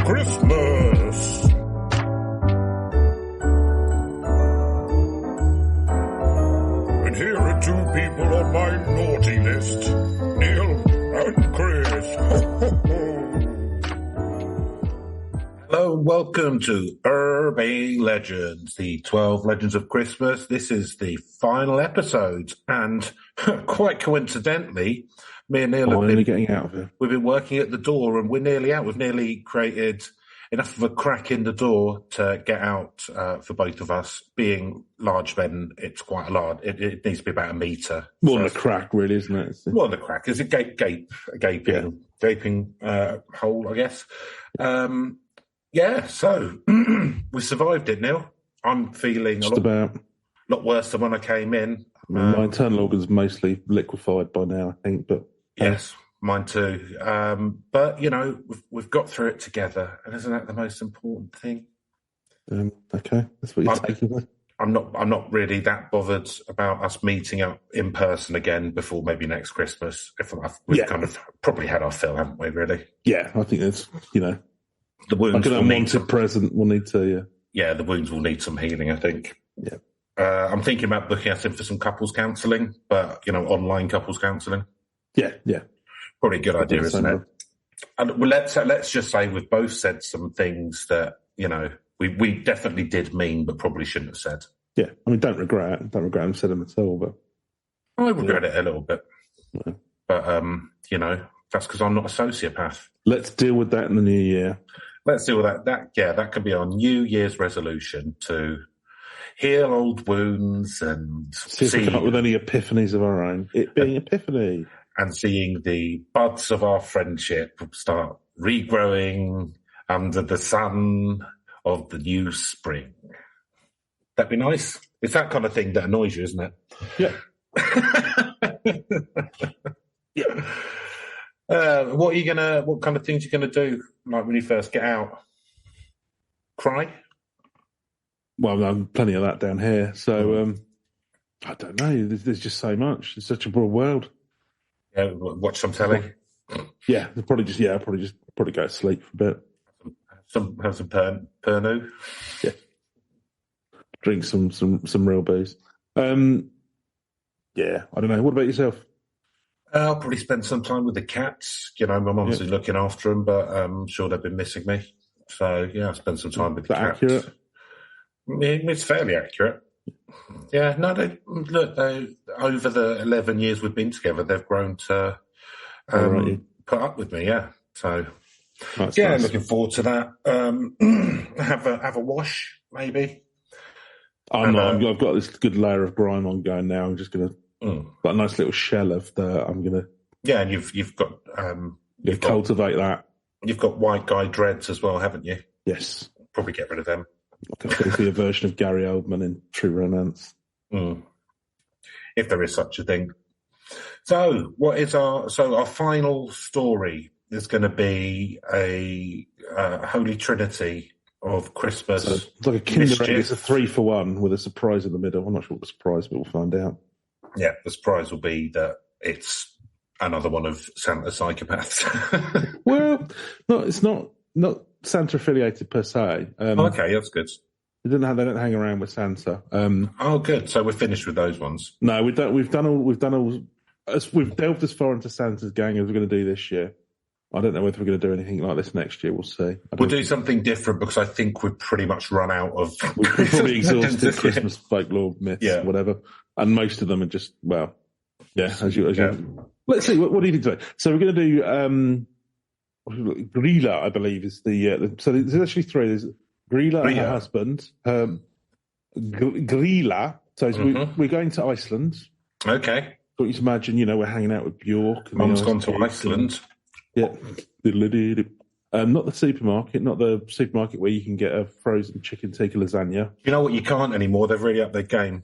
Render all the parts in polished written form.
Christmas. And here are two people on my naughty list, Neil and Chris. Hello and welcome to Urban Legends, the 12 Legends of Christmas. This is the final episode, and quite coincidentally, me and Neil have been getting out of here. We've been working at the door, and we're nearly out. We've nearly created enough of a crack in the door to get out for both of us. Being large men, it's quite a large. It needs to be about a metre. More than a crack, really, isn't it? More than a crack. It's a gaping hole, I guess. So we survived it, Neil. I'm feeling a lot worse than when I came in. My internal organs mostly liquefied by now, I think. But yes, mine too. But you know, we've got through it together, and isn't that the most important thing? Okay, that's what you're taking away. I'm not really that bothered about us meeting up in person again before maybe next Christmas. We've kind of probably had our fill, haven't we? Really? Yeah, I think that's the wounds. Like an unwanted present will need to. Yeah, the wounds will need some healing, I think. Yeah. I'm thinking about booking us in for some couples counselling, but online couples counselling. Yeah. Probably a good idea, isn't it? And let's just say we've both said some things that we definitely did mean, but probably shouldn't have said. Yeah, I mean, don't regret having said them at all. But I regret it a little bit. Yeah. But that's because I'm not a sociopath. Let's deal with that in the new year. Let's deal with that. That could be our New Year's resolution to heal old wounds and see if we come up with any epiphanies of our own. It being Epiphany. And seeing the buds of our friendship start regrowing under the sun of the new spring. That'd be nice. It's that kind of thing that annoys you, isn't it? Yeah. Yeah. What kind of things are you gonna do, like when you first get out? Cry? Well, I've plenty of that down here. So I don't know. There's just so much. It's such a broad world. Yeah, watch some telly. Yeah, I'll probably go to sleep for a bit. Have some Pernod. Yeah. Drink some real booze. Yeah, I don't know. What about yourself? I'll probably spend some time with the cats. My mum's been looking after them, but I'm sure they've been missing me. So yeah, I'll spend some time with the cats. Accurate? It's fairly accurate. Yeah, no, over the 11 years we've been together, they've grown to put up with me. Yeah, so that's nice. Looking forward to that. Have a wash, maybe. I've got this good layer of grime on going now. I'm just gonna got a nice little shell of I'm gonna. Yeah, and you've got cultivate that. You've got white guy dreads as well, haven't you? Yes. Probably get rid of them. Like a version of Gary Oldman in True Romance. If there is such a thing. So, our final story is going to be a holy trinity of Christmas. So it's like a Kinder Egg. It's a 3-for-1 with a surprise in the middle. I'm not sure what the surprise, but we'll find out. Yeah, the surprise will be that it's another one of Santa's psychopaths. Well, no, it's not Santa affiliated per se. Okay, that's good. They don't hang around with Santa. Good. So we're finished with those ones. No, we've done all. We've delved as far into Santa's gang as we're going to do this year. I don't know whether we're going to do anything like this next year. We'll see. We'll do something different because I think we've pretty much run out of. We've probably exhausted Christmas folklore myths, whatever, and most of them are just as you. Let's see. What do you think today? So we're going to do. Gryla, I believe, is so there's actually three. There's Gryla and her husband. Gryla. So we're going to Iceland. Okay. So you can imagine, we're hanging out with Bjork. Mum's gone to Iceland. Yeah. Not the supermarket where you can get a frozen chicken tikka lasagna. You know what? You can't anymore. They've really upped their game.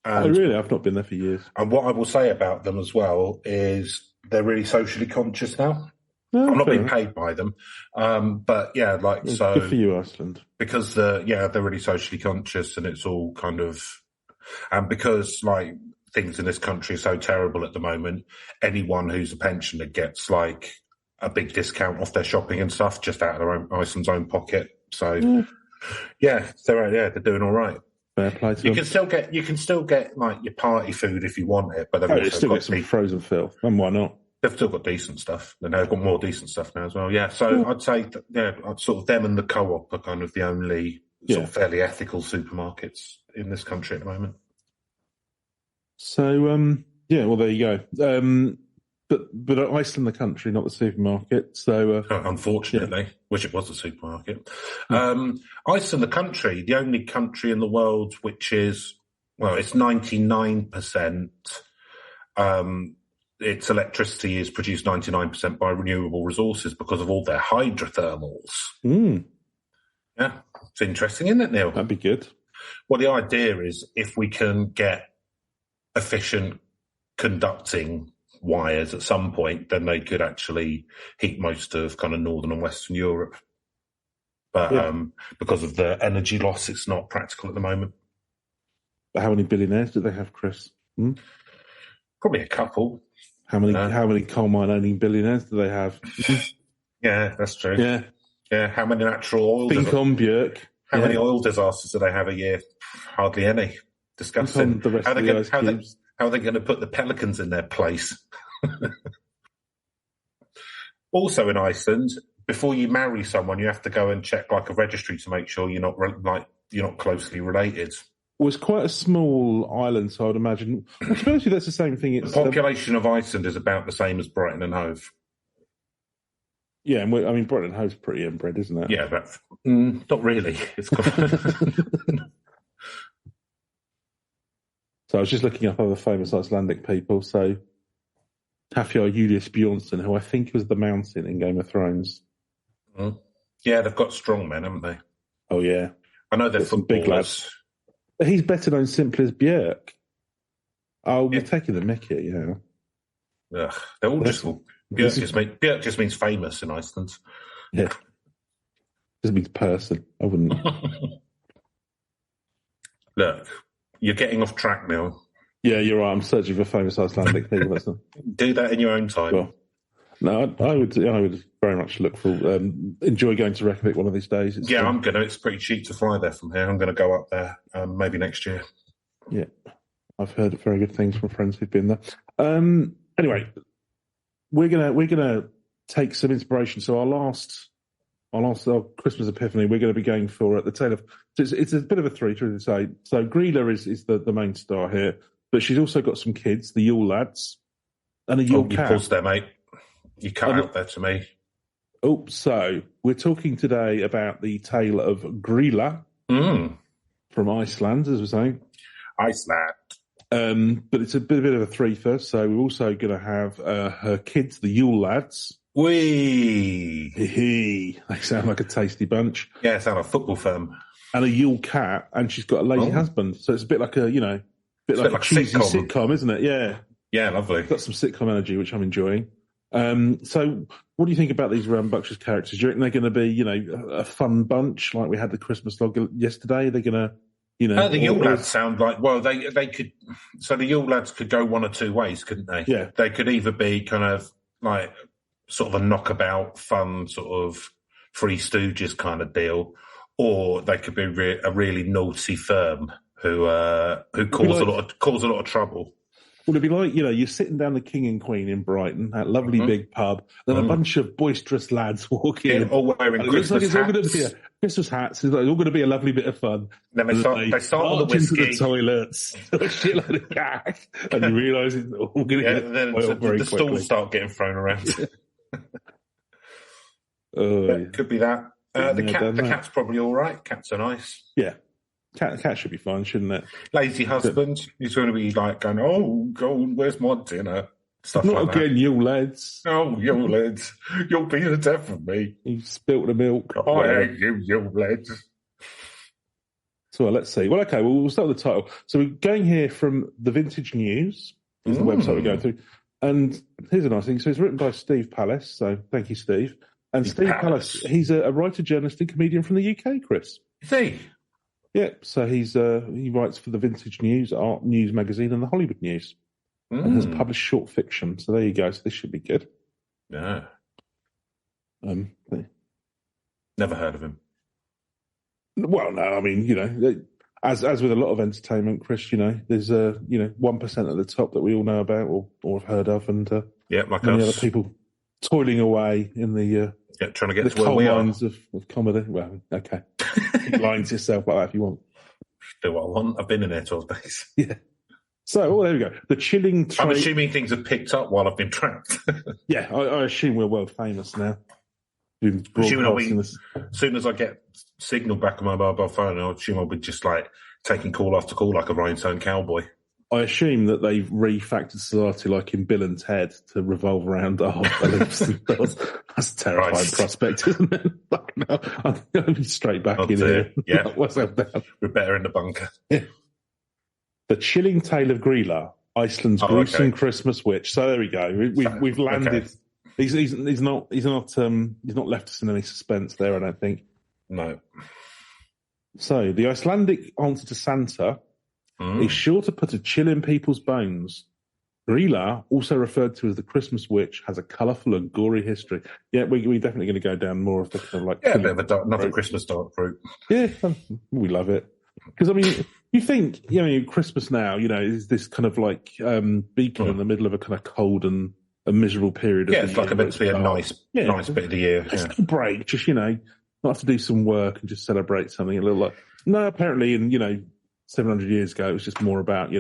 Really? I've not been there for years. And what I will say about them as well is they're really socially conscious now. No, I'm not being paid by them. But yeah, so. Good for you, Iceland. Because they're really socially conscious and it's all kind of, and because things in this country are so terrible at the moment, anyone who's a pensioner gets a big discount off their shopping and stuff, just out of their own Iceland's own pocket. So, they're doing all right. Fair play to them. You can still get like your party food if you want it, but they've also still got some frozen filth, and why not? They've still got decent stuff, and they've got more decent stuff now as well. Yeah, so I'd say sort of them and the Co-op are kind of the only sort of fairly ethical supermarkets in this country at the moment. So well, there you go. But Iceland, the country, not the supermarket. So unfortunately, wish it was a supermarket. Iceland, the country, the only country in the world which is it's 99%. Its electricity is produced 99% by renewable resources because of all their hydrothermals. Yeah, it's interesting, isn't it, Neil? That'd be good. Well, the idea is if we can get efficient conducting wires at some point, then they could actually heat most of kind of northern and western Europe. But because of the energy loss, it's not practical at the moment. But how many billionaires do they have, Chris? Probably a couple. How many coal mine owning billionaires do they have? Yeah, that's true. Yeah. How many natural oil? Think on Bjork. How many oil disasters do they have a year? Hardly any. Disgusting. How are they going to put the pelicans in their place? Also in Iceland, before you marry someone, you have to go and check like a registry to make sure you're not closely related. Well, it's quite a small island, so I'd imagine. Well, to be honest with you, that's the same thing. The population of Iceland is about the same as Brighton and Hove. Yeah, and Brighton and Hove's pretty inbred, isn't it? Yeah, but not really. It's So I was just looking up other famous Icelandic people. So Hafjar Julius Bjornsson, who I think was the Mountain in Game of Thrones. Yeah, they've got strong men, haven't they? Oh, yeah. I know they're some big lads. But he's better known simply as Bjork. Oh, we're taking the mickey, They're all Bjork just means famous in Iceland. Yeah. Just means person. I wouldn't. Look, you're getting off track now. Yeah, you're right. I'm searching for famous Icelandic people. Do that in your own time. Well, no, I would very much look for, enjoy going to Reykjavik one of these days. It's pretty cheap to fly there from here. I'm going to go up there maybe next year. Yeah, I've heard very good things from friends who've been there. Anyway, we're gonna take some inspiration. So our Christmas Epiphany, we're going to be going for at the tail of. It's a bit of a three, to say. So Gryla is the main star here, but she's also got some kids, the Yule Lads, and a Yule cat. You paused there, mate. You cut out there to me. Oh, so we're talking today about the tale of Gryla from Iceland, as we're saying. Iceland. But it's a bit of a three first. So we're also going to have her kids, the Yule Lads. Wee! They sound like a tasty bunch. Yeah, sound like a football firm. And a Yule cat, and she's got a lazy husband. So it's a bit like a like a cheesy sitcom, isn't it? Yeah. Yeah, lovely. It's got some sitcom energy, which I'm enjoying. So what do you think about these rambunctious characters? Do you reckon they're going to be, a fun bunch like we had the Christmas log yesterday? They're going to, the Yule Lads sound like, they could, so the Yule Lads could go one or two ways, couldn't they? Yeah. They could either be kind of like sort of a knockabout, fun sort of Three Stooges kind of deal, or they could be a really naughty firm who cause a lot of trouble. Would it be like, you're sitting down the King and Queen in Brighton, that lovely big pub, then a bunch of boisterous lads walk in. All wearing Christmas hats. All going to be Christmas hats. It's all going to be a lovely bit of fun. Then they start on the whiskey. Into the toilets, a shitload of gas, and you realise it's all going to get spoiled very quickly. The stools start getting thrown around. Could be that. The cat's probably all right. Cats are nice. Yeah. Cat should be fine, shouldn't it? Lazy husband. He's going to be like going, where's my dinner? Stuff Not like again, that. you lads. Oh, you lads. You'll be the death of me. You spilt the milk. I hate you lads. So let's see. Well, okay, we'll start with the title. So we're going here from the Vintage News, is the website we're going through. And here's a nice thing. So it's written by Steve Pallas. So thank you, Steve. And Steve Pallas, he's a writer, journalist, and comedian from the UK, Chris. Is he? Yeah, so he writes for the Vintage News, Art News magazine, and the Hollywood News, and has published short fiction. So there you go. So this should be good. Yeah. Never heard of him. Well, no, I mean, as with a lot of entertainment, Chris, there's 1% at the top that we all know about or have heard of, and like many us. other people toiling away in the trying to get the to where we are. mines of comedy. Well, okay, keep lying to yourself like that if you want. Do what I want. I've been in there 12 days. Yeah. So, there we go. The chilling. I'm assuming things have picked up while I've been trapped. Yeah, I assume we're world famous now. Assuming as soon as I get signal back on my mobile phone, I assume I'll be just like taking call after call like a rhinestone cowboy. I assume that they've refactored society like in Bill and Ted to revolve around our beliefs. That's a terrifying prospect, isn't it? Like, no, I'm going to be straight back in here. Yeah, what's up there? We're better in the bunker. Yeah. The Chilling Tale of Gryla, Iceland's gruesome Christmas witch. So there we go. We've landed. Okay. He's not left us in any suspense there, I don't think. No. So the Icelandic answer to Santa is sure to put a chill in people's bones. Gryla, also referred to as the Christmas witch, has a colourful and gory history. Yeah, we're definitely going to go down more of the kind of like a bit of another Christmas dark fruit. Yeah, we love it because I mean, you think Christmas now, is this kind of like beacon in the middle of a kind of cold and a miserable period. Yeah, it's like meant to be a nice bit of the year. Just a break, just not have to do some work and just celebrate something a little like. No, apparently, in 700 years ago, it was just more about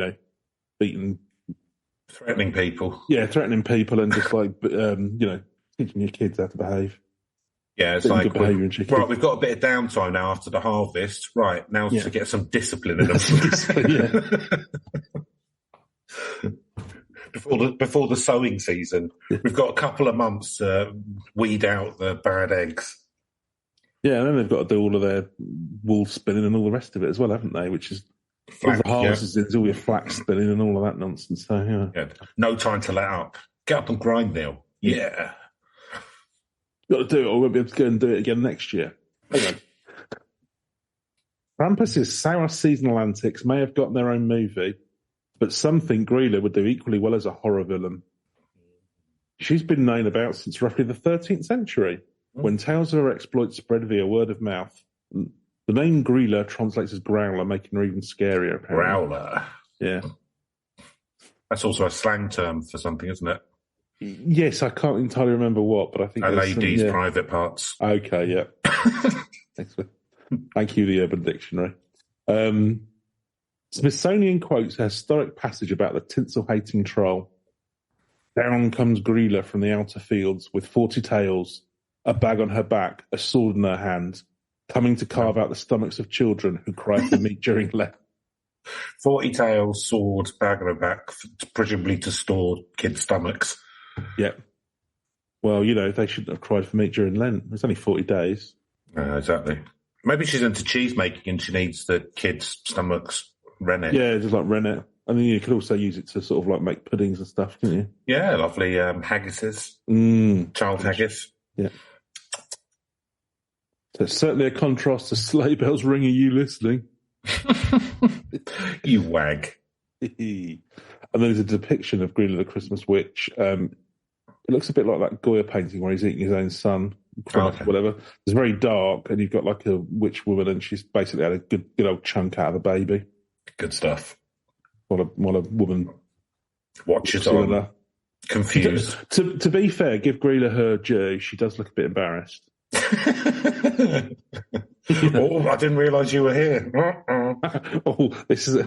threatening people. Yeah, threatening people and just like teaching your kids how to behave. Yeah, it's like we've got a bit of downtime now after the harvest. Right, now to get some discipline in them. Before the sowing season, we've got a couple of months to weed out the bad eggs. Yeah, and then they've got to do all of their wool spinning and all the rest of it as well, haven't they? Which is all the harvest is all your flax spinning and all of that nonsense. So no time to let up. Get up and grind, Neil. Yeah, got to do it, or we'll be able to go and do it again next year. Hang on. Krampus's sour seasonal antics may have gotten their own movie, but some think Gryla would do equally well as a horror villain. She's been known about since roughly the 13th century, when tales of her exploits spread via word of mouth. The name Gryla translates as growler, making her even scarier, apparently. Growler? Yeah. That's also a slang term for something, isn't it? Yes, I can't entirely remember what, but I think... A lady's private parts. Okay, yeah. Thank you, the Urban Dictionary. Smithsonian quotes a historic passage about the tinsel-hating troll. Down comes Gryla from the outer fields with 40 tails, a bag on her back, a sword in her hand, coming to carve out the stomachs of children who cry for meat during Lent. 40 tails, sword, bag on her back, presumably to store kids' stomachs. Yeah. Well, they shouldn't have cried for meat during Lent. It's only 40 days. Exactly. Maybe she's into cheese making and she needs the kids' stomachs rennet. Yeah, just like rennet. And then you could also use it to sort of like make puddings and stuff, couldn't you? Yeah, lovely haggises. Child haggis. Yeah. So it's certainly a contrast to Sleigh Bells Ring. Are you listening? You wag. And there's a depiction of Gryla the Christmas Witch. It looks a bit like that Goya painting where he's eating his own son. Whatever. It's very dark, and you've got like a witch woman, and she's basically had a good old chunk out of a baby. Good stuff. While a woman watches on, confused. To be fair, give Gryla her due. She does look a bit embarrassed. Oh, I didn't realise you were here. Oh, this is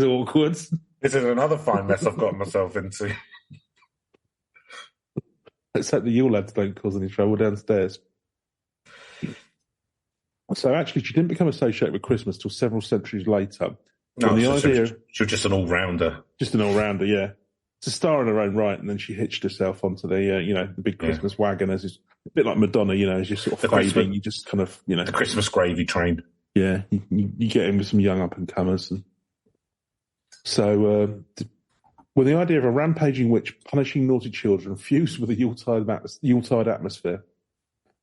awkward. This is another fine mess I've got myself into. Let's hope the Yule Lads don't cause any trouble downstairs. So actually, she didn't become associated with Christmas till several centuries later. No, she was just an all-rounder. Just an all-rounder, yeah. It's a star in her own right, and then she hitched herself onto the, the big Christmas wagon, as is a bit like Madonna, as you're sort of fading, you just kind of, the Christmas gravy train. Yeah, you get in with some young up-and-comers. And so, well, the idea of a rampaging witch punishing naughty children fused with a Yuletide atmosphere.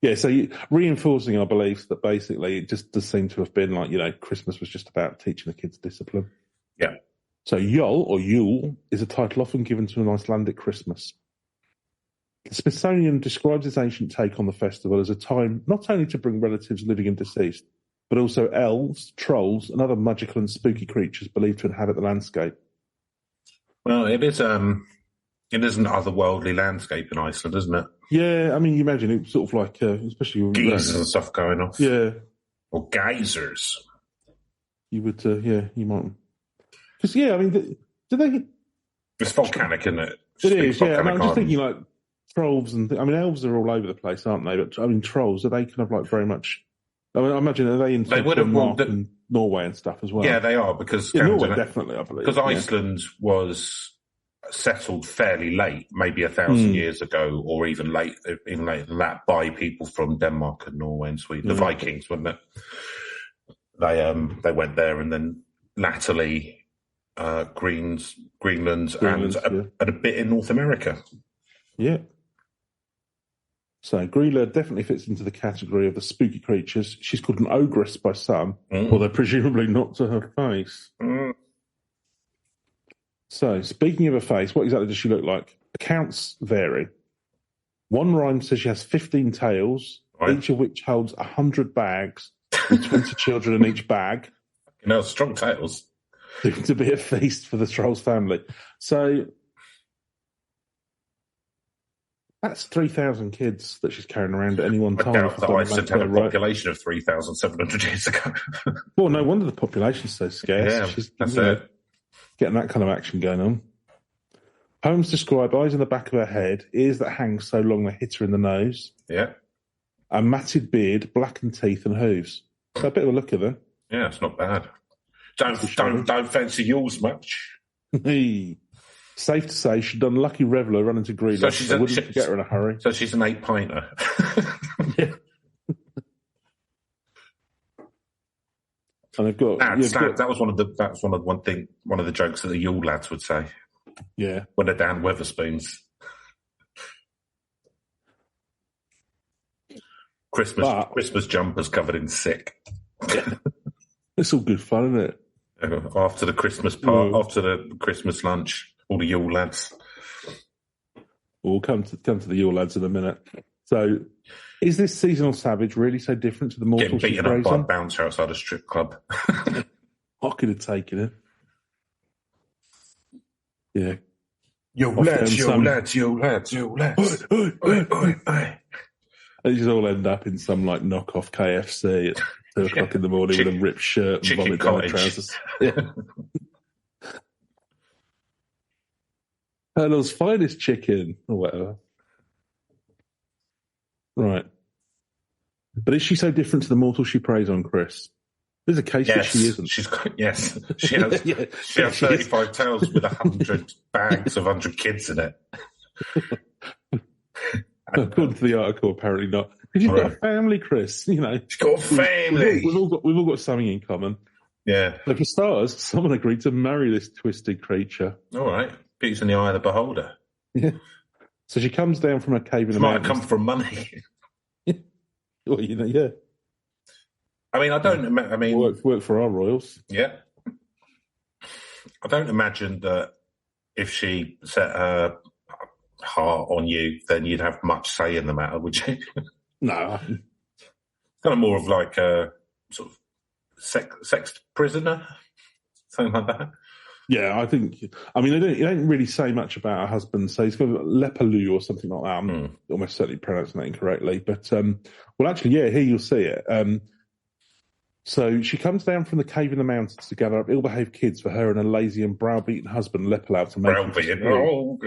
Yeah, so reinforcing our beliefs that basically it just does seem to have been like, Christmas was just about teaching the kids discipline. Yeah. So Yule, or Yule, is a title often given to an Icelandic Christmas. The Smithsonian describes its ancient take on the festival as a time not only to bring relatives living and deceased, but also elves, trolls, and other magical and spooky creatures believed to inhabit the landscape. Well, it is an otherworldly landscape in Iceland, isn't it? Yeah, I mean, you imagine it sort of like, especially with geysers and stuff going off. Yeah. Or geysers. You would, you might. Because, I mean, do they... It's volcanic, isn't it? It is, yeah. I'm just thinking, like, trolls and... I mean, elves are all over the place, aren't they? But, I mean, trolls, are they kind of, like, very much... I mean, I imagine, are they in Denmark and Norway and stuff as well? Yeah, they are, because... Norway, definitely, I believe. Because Iceland was settled fairly late, maybe 1,000 years ago, or even later than that, by people from Denmark and Norway and Sweden. The Vikings, wasn't it? They went there, and then latterly Greenland and a bit in North America. Yeah. So Gryla definitely fits into the category of the spooky creatures. She's called an ogress by some, although presumably not to her face. So, speaking of her face, what exactly does she look like? Accounts vary. One rhyme says she has 15 tails, each of which holds 100 bags, with 20 children in each bag. Strong tails. To be a feast for the Trolls family. So, that's 3,000 kids that she's carrying around at any one time. I doubt that Iceland had a population of 3,700 years ago. Well, no wonder the population's so scarce. Yeah, she's, that's it. Getting that kind of action going on. Poems describe eyes in the back of her head, ears that hang so long they hit her in the nose. Yeah. A matted beard, blackened teeth and hooves. So a bit of a look at her. Yeah, it's not bad. Don't fancy yours much. Safe to say she'd done lucky reveller running to Gryla, so wouldn't get her in a hurry. So she's an 8-pinter. Yeah. And they've got that was one of the jokes that the Yule Lads would say. Yeah. When they're down Weatherspoons. Christmas jumpers covered in sick. It's all good fun, isn't it? After the Christmas after the Christmas lunch, all the Yule Lads. We'll come to the Yule Lads in a minute. So, is this seasonal savage really so different to the mortal getting beaten up by a bouncer outside a strip club? I could have taken it. Yeah. Yule Lads. They just all end up in some like knockoff KFC at 2 o'clock in the morning with a ripped shirt and vomit down the trousers. Yeah. Colonel's finest chicken or whatever. Right. But is she so different to the mortal she preys on, Chris? There's a case that she isn't. She has 35 tails with 100 bags of 100 kids in it. According to the article, apparently not. Because you've got a family, Chris. She's got a family. We've all got something in common. Yeah. So for starters, someone agreed to marry this twisted creature. All right. Beauty's in the eye of the beholder. Yeah. So she comes down from a cave in the mountains. Might have come from money. Well, yeah. I mean, work for our royals. Yeah. I don't imagine that if she set her heart on you, then you'd have much say in the matter, would you? No. It's kind of more of like a sort of sex prisoner, something like that. Yeah, I think. I mean, they don't really say much about her husband. So he's got Lepaloo or something like that. I'm almost certainly pronouncing that incorrectly. But, well, actually, yeah, here you'll see it. So she comes down from the cave in the mountains to gather up ill-behaved kids for her and a lazy and browbeaten husband, Lepaloo, to make browbeaten. Oh.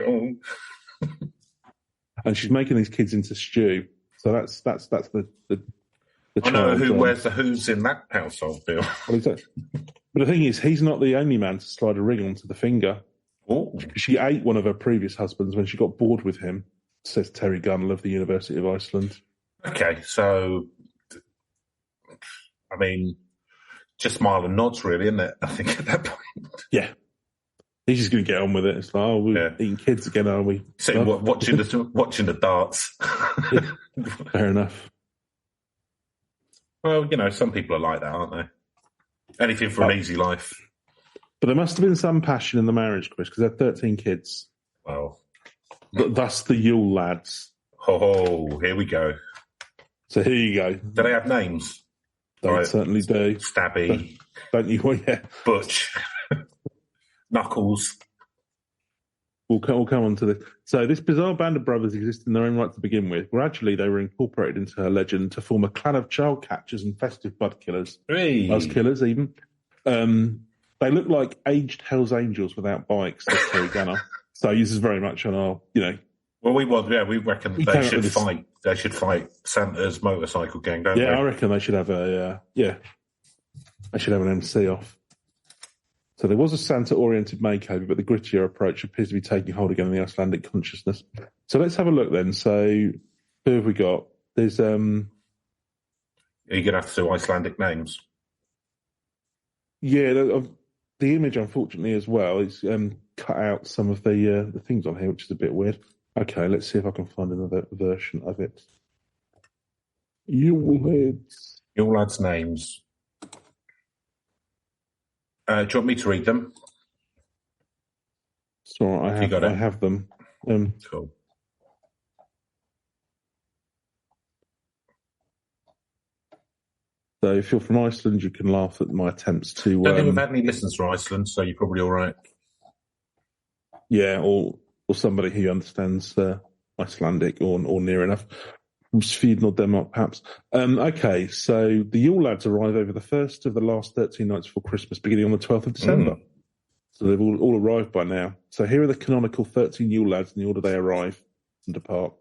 And she's making these kids into stew. So that's the I know who wears the hooves in that household, Bill. But the thing is, he's not the only man to slide a ring onto the finger. Ooh. She ate one of her previous husbands when she got bored with him, says Terry Gunnell of the University of Iceland. Okay, so, I mean, just smile and nods, really, isn't it? I think at that point. Yeah. He's just going to get on with it. It's like, we're eating kids again, are we? So watching the darts. Fair enough. Well, some people are like that, aren't they? Anything for an easy life. But there must have been some passion in the marriage, Chris, because they had 13 kids. Well, Thus the Yule Lads. Oh, here we go. So here you go. Do they have names? They certainly do. Stabby. Don't you? Well, yeah. Butch. Knuckles. We'll come on to this. So this bizarre band of brothers existed in their own right to begin with. Gradually, they were incorporated into her legend to form a clan of child catchers and festive bud killers. Hey. Buzz killers, even. They look like aged Hells Angels without bikes, says Terry Gunner. So this is very much on our, Well, we reckon they should fight. They should fight Santa's motorcycle gang, don't they? Yeah, I reckon they should have they should have an MC off. So there was a Santa-oriented makeover, but the grittier approach appears to be taking hold again in the Icelandic consciousness. So let's have a look then. So who have we got? There's Are you going to have to do Icelandic names? Yeah, the image, unfortunately, as well, is cut out some of the things on here, which is a bit weird. Okay, let's see if I can find another version of it. Yule Lads names. Do you want me to read them? So I have them. Cool. So if you're from Iceland, you can laugh at my attempts to... I don't think we've had any listeners from Iceland, so you're probably all right. Yeah, or somebody who understands Icelandic or near enough. Sweden or Denmark, perhaps. Okay, so the Yule Lads arrive over the first of the last 13 nights before Christmas, beginning on the 12th of December. So they've all arrived by now. So here are the canonical 13 Yule Lads in the order they arrive and depart.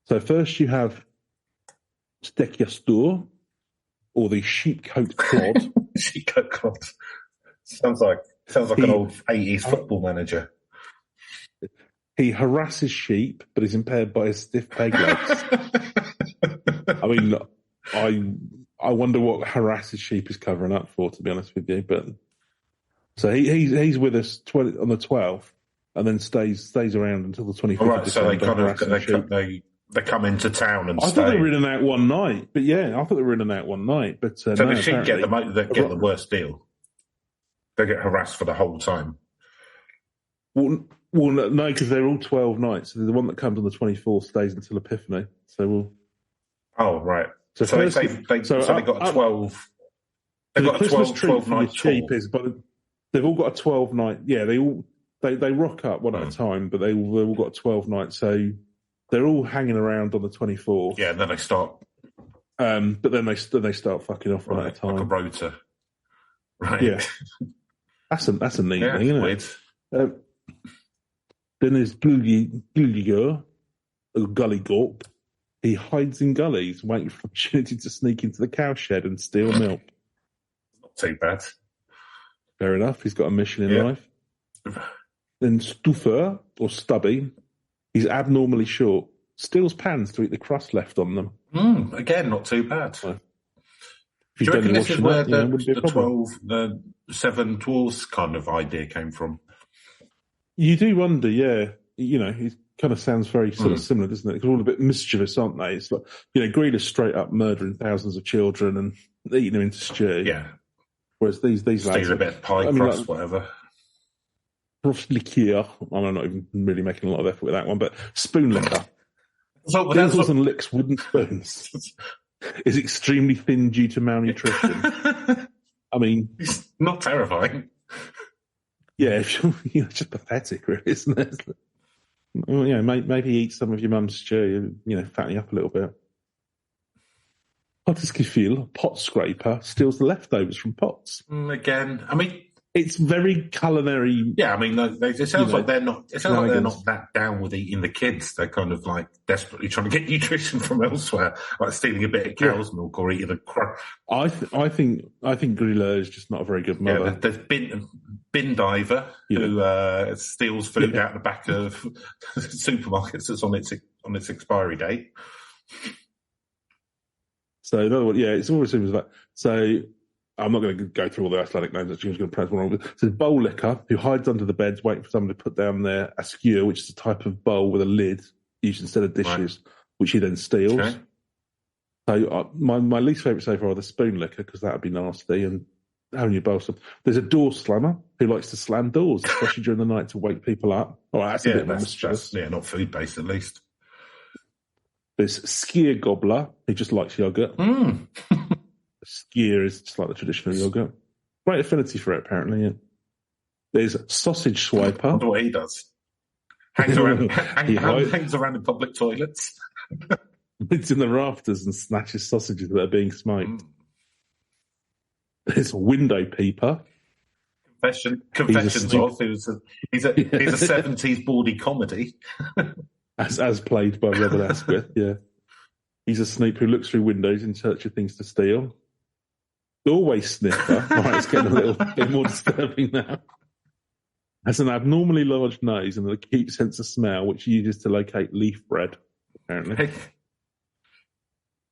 So first you have Stekkjastur, or the sheepcoat clod. Sheepcoat clod. Sounds like an old 80s football manager. He harasses sheep, but is impaired by his stiff peg legs. I mean, I wonder what harasses sheep is covering up for, to be honest with you. But so he's with us on the 12th, and then stays around until the 25th. All right, so they come into town and I thought they were in and out one night, but yeah, I thought they were in and out one night. But so the sheep get the worst deal. They get harassed for the whole time. Well, no, because they're all 12 nights. So the one that comes on the 24th stays until Epiphany. So we'll. Oh right. So they got a 12. They've got a 12 night sheep is, but they've all got a 12 night. Yeah, they rock up one at a time, but they've all got a 12 night. So they're all hanging around on the 24th. Yeah, and then they start. But then they start fucking off one at a time. Like a rota. Right. Yeah. That's a neat thing, isn't weird. It? Then there's Gulliger, or Gullygorp. He hides in gullies, waiting for opportunity to sneak into the cowshed and steal milk. Not too bad. Fair enough. He's got a mission in life. Then Stuffer, or Stubby, he's abnormally short. Steals pans to eat the crust left on them. Again, not too bad. So, do you reckon this is where the 7 dwarves kind of idea came from? You do wonder, yeah. It kind of sounds very sort of similar, doesn't it? Because all a bit mischievous, aren't they? It's like, Gryla's straight up murdering thousands of children and eating them into stew. Yeah. Whereas these lads... a bit of pie crust, whatever. Liqueur. I'm not even really making a lot of effort with that one, but spoon liquor. Dizzles and licks wooden spoons. Is extremely thin due to malnutrition. I mean... It's not terrifying. Yeah, it's just pathetic, really, isn't it? Well, maybe eat some of your mum's stew, fatten you up a little bit. Potterskifil, pot scraper, steals the leftovers from pots. Again, I mean... It's very culinary. Yeah, I mean, it sounds like they're not. It sounds like they're not that down with eating the kids. They're kind of like desperately trying to get nutrition from elsewhere, like stealing a bit of cow's milk or eating a crust. I think Gryla is just not a very good mother. Yeah, there's bin diver who steals food out the back of supermarkets that's on its expiry date. So in other words, it's always seems like so. I'm not going to go through all the Icelandic names that she was going to pronounce one wrong. So bowl liquor, who hides under the beds waiting for someone to put down their askew, which is a type of bowl with a lid used instead of dishes, which he then steals. Okay. So my least favourite so far are the spoon liquor, because that would be nasty, and having your balsam. There's a door slammer who likes to slam doors, especially during the night to wake people up. Oh, that's a bit more mischievous. Not food-based at least. There's skier gobbler who just likes yogurt. Skier is just like the traditional yogurt. Great affinity for it, apparently. Yeah. There's sausage swiper. I wonder what he does. Hangs around in public toilets. It's in the rafters and snatches sausages that are being smoked. There's window peeper. Confessions of he's a 70s bawdy comedy. as played by Robert Asquith, yeah. He's a snoop who looks through windows in search of things to steal. Doorway sniffer. All right, it's getting a little bit more disturbing now. Has an abnormally large nose and an acute sense of smell, which he uses to locate leaf bread, apparently.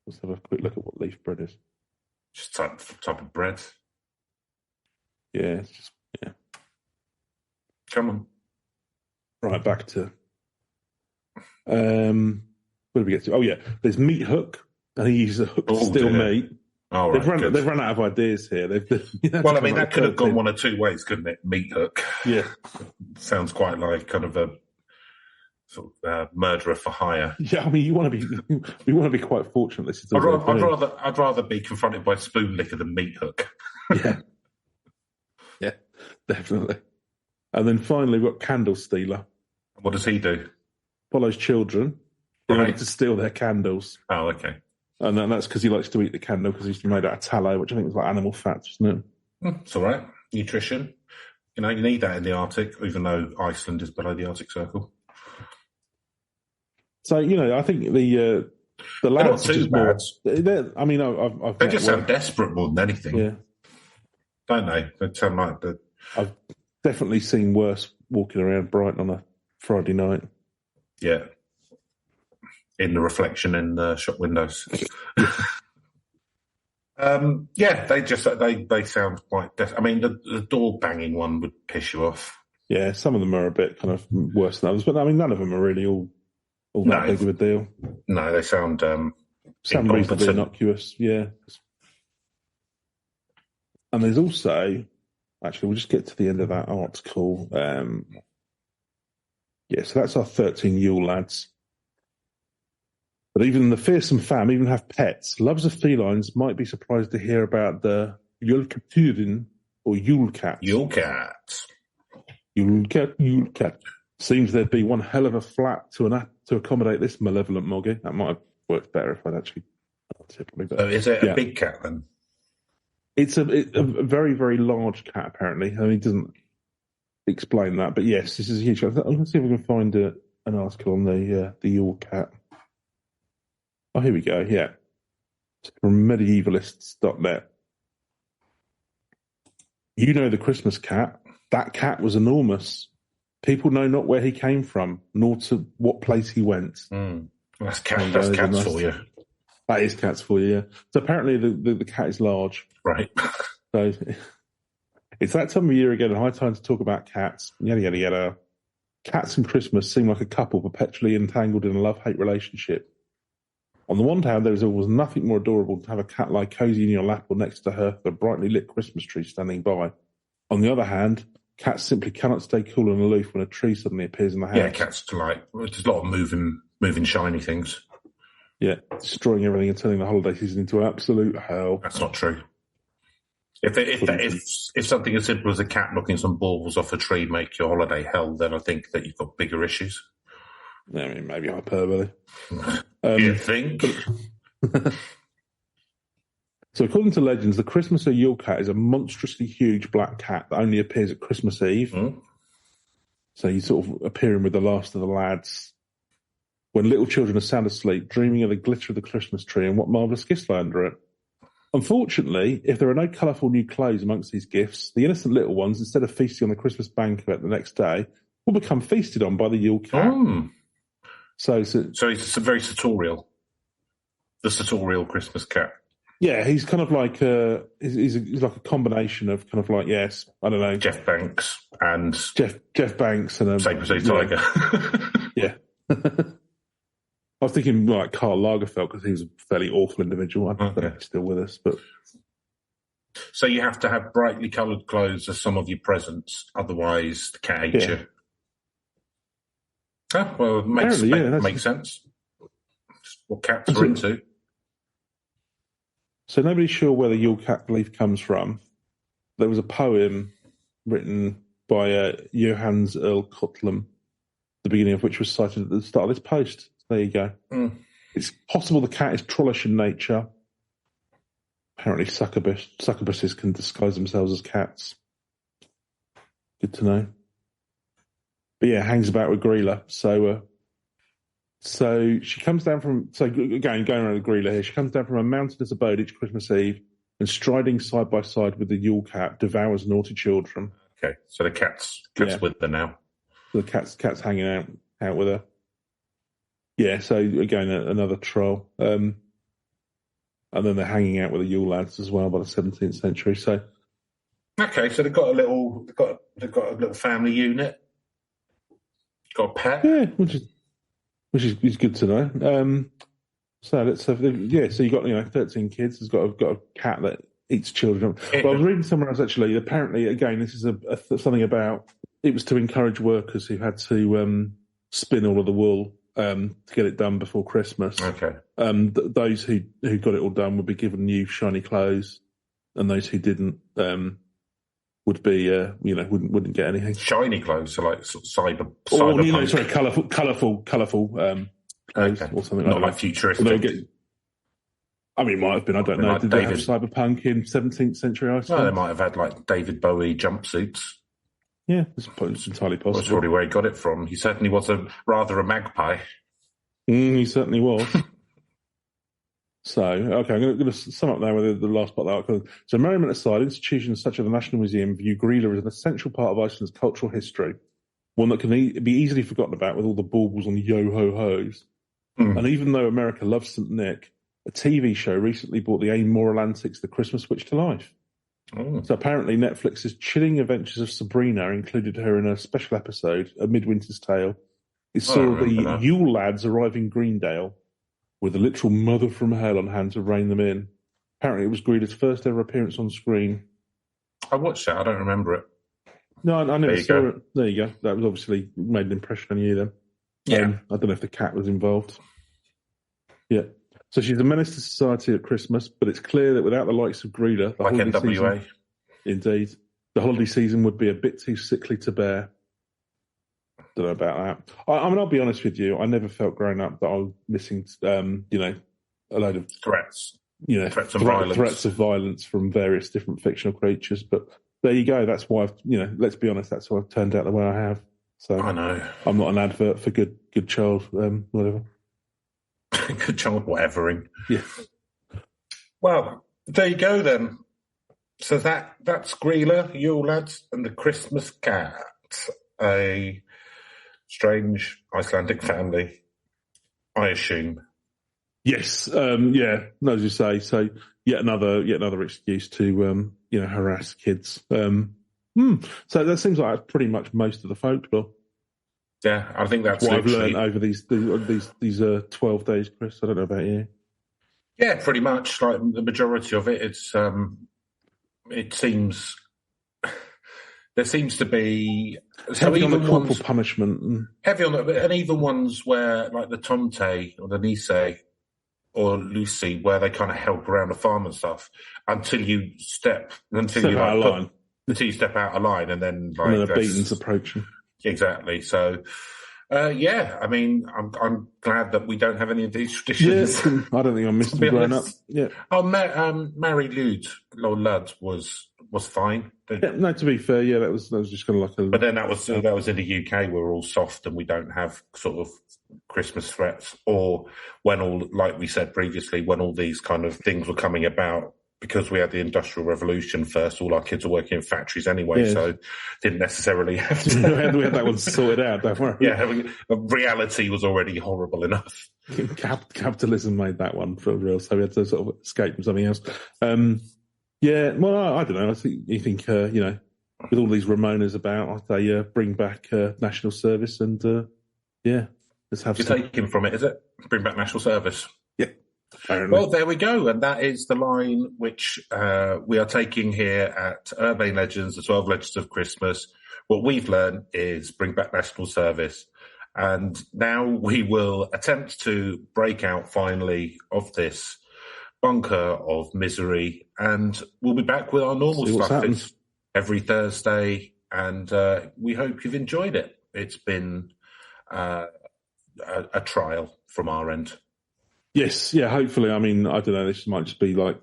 Let's have a quick look at what leaf bread is. Just type of bread. Yeah, it's just, yeah. Come on. Right, back to... where did we get to? Oh, yeah. There's meat hook, and he uses a hook to steal meat. Oh, right, they've run out of ideas here. Well, I mean, that could have gone one of two ways, couldn't it? Meat hook. Yeah. Sounds quite like kind of a sort of murderer for hire. Yeah, I mean, we want to be quite fortunate. This is. I'd rather be confronted by spoon licker than meat hook. Yeah. Yeah, definitely. And then finally, we've got candle stealer. What does he do? Follows children in order to steal their candles. Oh, okay. And that's because he likes to eat the candle because he's made out of tallow, which I think is like animal fats, isn't it? It's all right. Nutrition. You need that in the Arctic, even though Iceland is below the Arctic Circle. So, I think the lads are too bad. I mean, I've they just sound desperate more than anything. Yeah. Don't they? They sound like I've definitely seen worse walking around Brighton on a Friday night. Yeah. In the reflection in the shop windows. They sound quite... I mean, the door banging one would piss you off. Yeah, some of them are a bit kind of worse than others, but I mean, none of them are really all that big of a deal. No, they sound reasonably innocuous, yeah. And there's also... Actually, we'll just get to the end of that article. So that's our 13 Yule Lads. But even the fearsome fam even have pets. Lovers of felines might be surprised to hear about the Julekaturen or Yule cat. Yule cat. Yule cat. Seems there'd be one hell of a flat to accommodate this malevolent moggy. That might have worked better if I'd actually... So is it a big cat then? It's a very, very large cat, apparently. I mean, it doesn't explain that. But yes, this is a huge cat. Let's see if we can find an article on the Yule cat. Oh, here we go, yeah. From medievalists.net. The Christmas cat. That cat was enormous. People know not where he came from, nor to what place he went. That's cats for you. That is cats for you, yeah. So apparently the cat is large. Right. So it's that time of year again, high time to talk about cats. Yada, yada, yada. Cats and Christmas seem like a couple perpetually entangled in a love-hate relationship. On the one hand, there is always nothing more adorable to have a cat lie cosy in your lap or next to her, the brightly lit Christmas tree standing by. On the other hand, cats simply cannot stay cool and aloof when a tree suddenly appears in the house. Yeah, cats there's a lot of moving shiny things. Yeah, destroying everything and turning the holiday season into absolute hell. That's not true. If something as simple as a cat knocking some balls off a tree make your holiday hell, then I think that you've got bigger issues. I mean, maybe hyperbole. You think? So according to legends, the Christmas or Yule cat is a monstrously huge black cat that only appears at Christmas Eve. So he's sort of appearing with the last of the lads when little children are sound asleep, dreaming of the glitter of the Christmas tree and what marvellous gifts lie under it. Unfortunately, if there are no colourful new clothes amongst these gifts, the innocent little ones, instead of feasting on the Christmas banquet the next day, will become feasted on by the Yule cat. So it's very sartorial. The sartorial Christmas cat. Yeah, he's kind of like he's like a combination of kind of like, yes, I don't know, Jeff Banks and a Saber-Tooth Tiger. Yeah. I was thinking like Karl Lagerfeld because he was a fairly awful individual. I don't know if he's still with us, but So you have to have brightly coloured clothes as some of your presents, otherwise the cat hates you. Oh, well, it makes sense. What cats are into. So nobody's sure where the Yule cat belief comes from. There was a poem written by Johannes Earl Cotlam, the beginning of which was cited at the start of this post. There you go. It's possible the cat is trollish in nature. Apparently succubuses can disguise themselves as cats. Good to know. But yeah, hangs about with Gryla. So she comes down from... So again, going around with Gryla here, she comes down from a mountainous abode each Christmas Eve and striding side by side with the Yule cat, devours naughty children. Okay, so the cat's with her now. The cat's hanging out with her. Yeah, so again, another troll. And then they're hanging out with the Yule Lads as well by the 17th century. So, okay, so they've got a little family unit. Got a pet. Yeah, which is good to know. So let's have, so you got 13 kids. There's got a cat that eats children. Well, I was reading somewhere else actually. Apparently, again, this is something about it was to encourage workers who had to spin all of the wool to get it done before Christmas. Okay. Those who got it all done would be given new shiny clothes, and those who didn't would be wouldn't get anything. Shiny clothes, so like cyberpunk. Colourful clothes or something not like futuristic. It might have been. I don't know. Did they have cyberpunk in 17th century Iceland? Well, they might have had like David Bowie jumpsuits. Yeah, it's entirely possible. That's probably where he got it from. He certainly was rather a magpie. He certainly was. So, okay, I'm going to sum up now with the last part of the article. So, merriment aside, institutions such as the National Museum view Gryla as an essential part of Iceland's cultural history, one that can be easily forgotten about with all the baubles and yo-ho-hos. And even though America loves St. Nick, a TV show recently brought the amoral antics of the Christmas witch to life. So apparently Netflix's chilling adventures of Sabrina included her in a special episode, A Midwinter's Tale. It saw the Yule Lads arrive in Greendale with a literal mother from hell on hand to rein them in. Apparently it was Gryla's first ever appearance on screen. I watched that. I don't remember it. No, I never saw it. There you go. That was obviously made an impression on you then. Yeah. I don't know if the cat was involved. Yeah. So she's a menace to society at Christmas, but it's clear that without the likes of Gryla... Like NWA. Indeed. The holiday season would be a bit too sickly to bear. Don't know about that. I'll be honest with you. I never felt growing up that I was missing, a load of... Threats. Threats of violence from various different fictional creatures. But there you go. That's why let's be honest, that's why I've turned out the way I have. So I know. I'm not an advert for good child, whatever. Good child whatevering. Yeah. Well, there you go then. So that's Gryla, Yule Lads, and the Christmas Cat. A strange Icelandic family, I assume. Yes. Yeah. As you say. So yet another excuse to harass kids. So that seems like that's pretty much most of the folklore. Yeah, I think that's what I've learned over these 12 days, Chris. I don't know about you. Yeah, pretty much. Like the majority of it, it seems there seems to be heavy on the corporal punishment. Heavy on it, and even ones where like the Tomte or the Nise or Lucy, where they kind of help around the farm and stuff until you step out of line, and then a beating's approaching. Exactly. So, I mean, I'm glad that we don't have any of these traditions. Yeah, I don't think I missed them growing up. Yeah. Mary Lads was fine. No, to be fair, yeah, that was just kind of like a. But then that was in the UK. We're all soft and we don't have sort of Christmas threats, or like we said previously, when all these kind of things were coming about. Because we had the Industrial Revolution first, all our kids are working in factories anyway, so didn't necessarily have to... we had that one sorted out, don't worry. Yeah, reality was already horrible enough. Capitalism made that one for real, so we had to sort of escape from something else. I don't know. I think with all these Ramonas about, they bring back national service and, let's have You're taking from it, is it? Bring back national service? Yeah. Well, there we go. And that is the line which we are taking here at Urbane Legends, the 12 Legends of Christmas. What we've learned is bring back national service. And now we will attempt to break out finally of this bunker of misery. And we'll be back with our normal stuff every Thursday. And we hope you've enjoyed it. It's been a trial from our end. Yes, yeah, hopefully. I mean, I don't know, this might just be like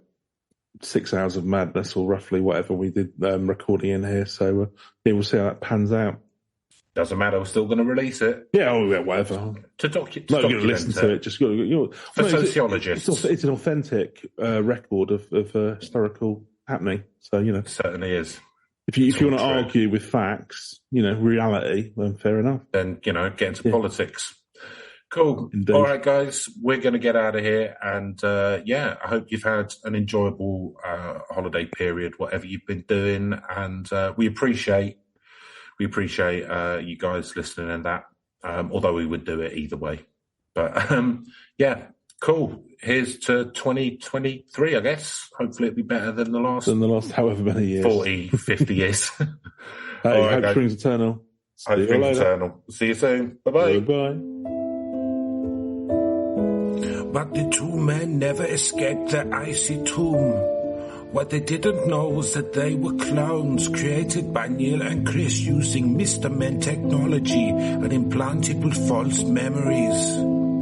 6 hours of madness or roughly whatever we did recording in here. So, yeah, we'll see how that pans out. Doesn't matter, we're still going to release it. Yeah, whatever. To document not going to listen to it, just for sociologists. It's an authentic record of historical happening. So, It certainly is. If you want to argue with facts, reality, then fair enough. Then, get into politics. Cool. Indeed. All right, guys, we're going to get out of here. And, I hope you've had an enjoyable holiday period, whatever you've been doing. And we appreciate you guys listening and that, although we would do it either way. But, cool. Here's to 2023, I guess. Hopefully it'll be better than the last however many years. 40, 50 years. Hey, hope springs eternal. Hope springs eternal. See you soon. Bye-bye. Bye-bye. But the two men never escaped the icy tomb. What they didn't know was that they were clones created by Neil and Chris using Mr. Men technology and implanted with false memories.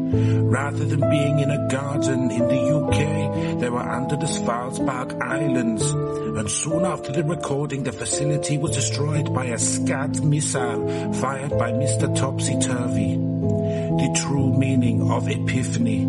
Rather than being in a garden in the UK, they were under the Svalbard Islands. And soon after the recording, the facility was destroyed by a Scud missile fired by Mr. Topsy-Turvy. The true meaning of Epiphany.